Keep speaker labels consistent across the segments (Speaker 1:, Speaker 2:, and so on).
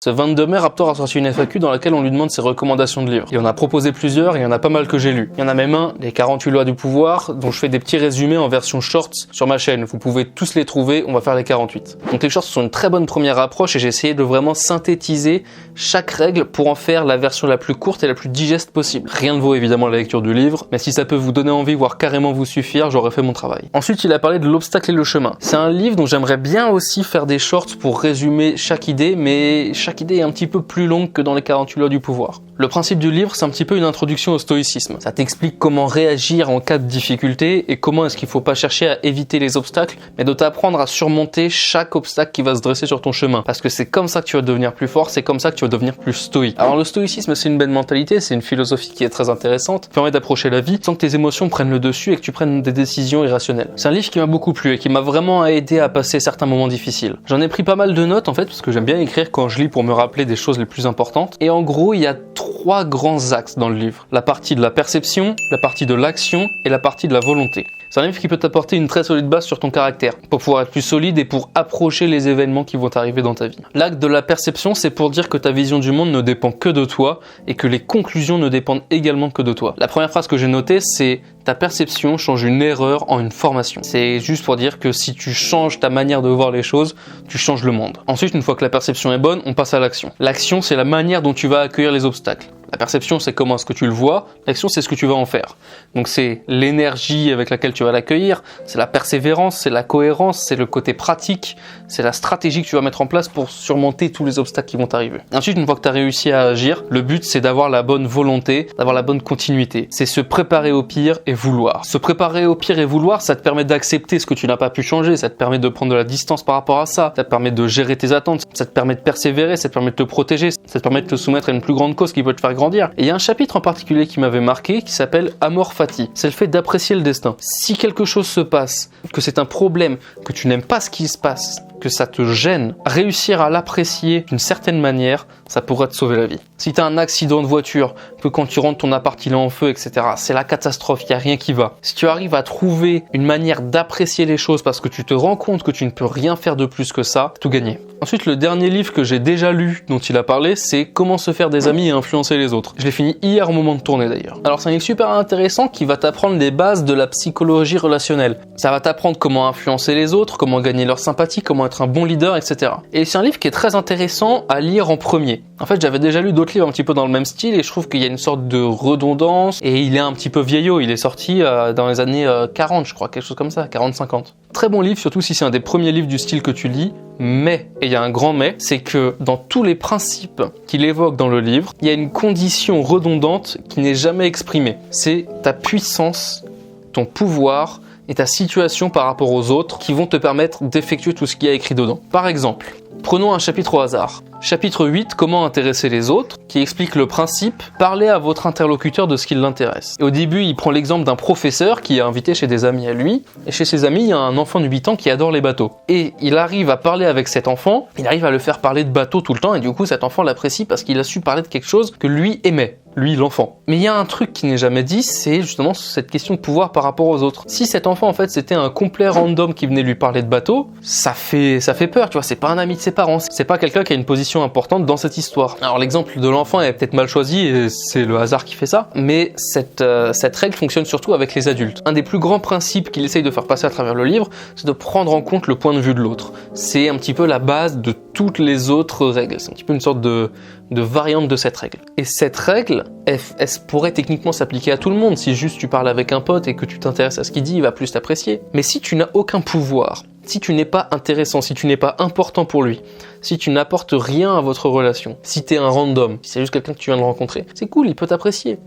Speaker 1: Ce 22 mai, Raptor a sorti une FAQ dans laquelle on lui demande ses recommandations de livres. Il en a proposé plusieurs et il y en a pas mal que j'ai lus. Il y en a même un, les 48 lois du pouvoir, dont je fais des petits résumés en version shorts sur ma chaîne. Vous pouvez tous les trouver, on va faire les 48. Donc les shorts sont une très bonne première approche et j'ai essayé de vraiment synthétiser chaque règle pour en faire la version la plus courte et la plus digeste possible. Rien ne vaut évidemment la lecture du livre, mais si ça peut vous donner envie, voire carrément vous suffire, j'aurais fait mon travail. Ensuite, il a parlé de l'obstacle et le chemin. C'est un livre dont j'aimerais bien aussi faire des shorts pour résumer chaque idée, mais chaque idée est un petit peu plus longue que dans les 48 lois du pouvoir. Le principe du livre, c'est un petit peu une introduction au stoïcisme. Ça t'explique comment réagir en cas de difficulté et comment est-ce qu'il faut pas chercher à éviter les obstacles, mais de t'apprendre à surmonter chaque obstacle qui va se dresser sur ton chemin. Parce que c'est comme ça que tu vas devenir plus fort, c'est comme ça que tu vas devenir plus stoïque. Alors le stoïcisme, c'est une belle mentalité, c'est une philosophie qui est très intéressante, qui permet d'approcher la vie sans que tes émotions prennent le dessus et que tu prennes des décisions irrationnelles. C'est un livre qui m'a beaucoup plu et qui m'a vraiment aidé à passer certains moments difficiles. J'en ai pris pas mal de notes en fait, parce que j'aime bien écrire quand je lis pour me rappeler des choses les plus importantes. Et en gros, il y a 3 grands axes dans le livre. La partie de la perception, la partie de l'action et la partie de la volonté. C'est un livre qui peut t'apporter une très solide base sur ton caractère, pour pouvoir être plus solide et pour approcher les événements qui vont arriver dans ta vie. L'acte de la perception, c'est pour dire que ta vision du monde ne dépend que de toi et que les conclusions ne dépendent également que de toi. La première phrase que j'ai notée, c'est « Ta perception change une erreur en une formation ». C'est juste pour dire que si tu changes ta manière de voir les choses, tu changes le monde. Ensuite, une fois que la perception est bonne, on passe à l'action. L'action, c'est la manière dont tu vas accueillir les obstacles. La perception, c'est comment est-ce que tu le vois. L'action, c'est ce que tu vas en faire. Donc c'est l'énergie avec laquelle tu vas l'accueillir, c'est la persévérance, c'est la cohérence, c'est le côté pratique, c'est la stratégie que tu vas mettre en place pour surmonter tous les obstacles qui vont t'arriver. Ensuite, une fois que tu as réussi à agir, le but, c'est d'avoir la bonne volonté, d'avoir la bonne continuité. C'est se préparer au pire et vouloir. Se préparer au pire et vouloir, ça te permet d'accepter ce que tu n'as pas pu changer, ça te permet de prendre de la distance par rapport à ça te permet de gérer tes attentes, ça te permet de persévérer, ça te permet de te protéger, ça te permet de te soumettre à une plus grande cause qui peut te faire grandir. Et il y a un chapitre en particulier qui m'avait marqué qui s'appelle Amor Fati. C'est le fait d'apprécier le destin. Si quelque chose se passe, que c'est un problème, que tu n'aimes pas ce qui se passe, que ça te gêne, réussir à l'apprécier d'une certaine manière, ça pourrait te sauver la vie. Si tu as un accident de voiture, que quand tu rentres ton appart il est en feu, etc., c'est la catastrophe, il n'y a rien qui va. Si tu arrives à trouver une manière d'apprécier les choses parce que tu te rends compte que tu ne peux rien faire de plus que ça, tout gagné. Ensuite, le dernier livre que j'ai déjà lu, dont il a parlé, c'est Comment se faire des amis et influencer les autres. Je l'ai fini hier au moment de tourner d'ailleurs. Alors c'est un livre super intéressant qui va t'apprendre les bases de la psychologie relationnelle. Ça va t'apprendre comment influencer les autres, comment gagner leur sympathie, comment être un bon leader, etc. Et c'est un livre qui est très intéressant à lire en premier. En fait, j'avais déjà lu d'autres livres un petit peu dans le même style et je trouve qu'il y a une sorte de redondance et il est un petit peu vieillot. Il est sorti dans les années 40, je crois, quelque chose comme ça, 40-50. Très bon livre, surtout si c'est un des premiers livres du style que tu lis. Mais, et il y a un grand mais, c'est que dans tous les principes qu'il évoque dans le livre, il y a une condition redondante qui n'est jamais exprimée. C'est ta puissance, ton pouvoir et ta situation par rapport aux autres qui vont te permettre d'effectuer tout ce qu'il y a écrit dedans. Par exemple, prenons un chapitre au hasard. Chapitre 8, comment intéresser les autres, qui explique le principe, parlez à votre interlocuteur de ce qui l'intéresse. Et au début, il prend l'exemple d'un professeur qui est invité chez des amis à lui, et chez ses amis, il y a un enfant de 8 ans qui adore les bateaux. Et il arrive à parler avec cet enfant, il arrive à le faire parler de bateaux tout le temps, et du coup, cet enfant l'apprécie parce qu'il a su parler de quelque chose que lui aimait. Lui, l'enfant. Mais il y a un truc qui n'est jamais dit, c'est justement cette question de pouvoir par rapport aux autres. Si cet enfant, en fait, c'était un complet random qui venait lui parler de bateau, ça fait peur, tu vois, c'est pas un ami de ses parents, c'est pas quelqu'un qui a une position importante dans cette histoire. Alors l'exemple de l'enfant est peut-être mal choisi, et c'est le hasard qui fait ça, mais cette règle fonctionne surtout avec les adultes. Un des plus grands principes qu'il essaye de faire passer à travers le livre, c'est de prendre en compte le point de vue de l'autre. C'est un petit peu la base de toutes les autres règles, c'est un petit peu une sorte de variante de cette règle. Et cette règle, elle pourrait techniquement s'appliquer à tout le monde. Si juste tu parles avec un pote et que tu t'intéresses à ce qu'il dit, il va plus t'apprécier. Mais si tu n'as aucun pouvoir, si tu n'es pas intéressant, si tu n'es pas important pour lui, si tu n'apportes rien à votre relation, si t'es un random, si c'est juste quelqu'un que tu viens de rencontrer, c'est cool, il peut t'apprécier.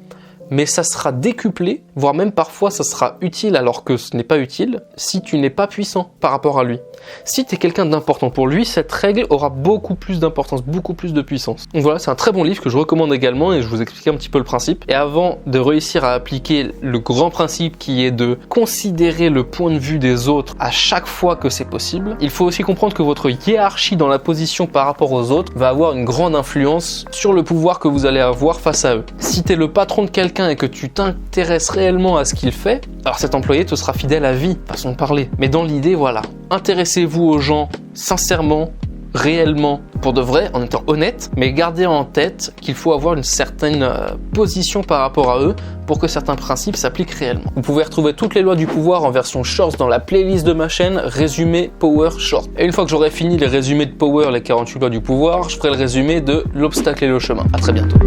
Speaker 1: Mais ça sera décuplé, voire même parfois ça sera utile alors que ce n'est pas utile, si tu n'es pas puissant par rapport à lui. Si tu es quelqu'un d'important pour lui, cette règle aura beaucoup plus d'importance, beaucoup plus de puissance. Donc voilà, c'est un très bon livre que je recommande également et je vous explique un petit peu le principe. Et avant de réussir à appliquer le grand principe qui est de considérer le point de vue des autres à chaque fois que c'est possible, il faut aussi comprendre que votre hiérarchie dans la position par rapport aux autres va avoir une grande influence sur le pouvoir que vous allez avoir face à eux. Si tu es le patron de quelqu'un et que tu t'intéresses réellement à ce qu'il fait, alors cet employé te sera fidèle à vie, façon de parler. Mais dans l'idée, voilà, intéressez-vous aux gens sincèrement, réellement pour de vrai, en étant honnête, mais gardez en tête qu'il faut avoir une certaine position par rapport à eux pour que certains principes s'appliquent réellement. Vous pouvez retrouver toutes les lois du pouvoir en version shorts dans la playlist de ma chaîne, résumé Power Short. Et une fois que j'aurai fini les résumés de Power, les 48 lois du pouvoir, je ferai le résumé de l'obstacle et le chemin. À très bientôt.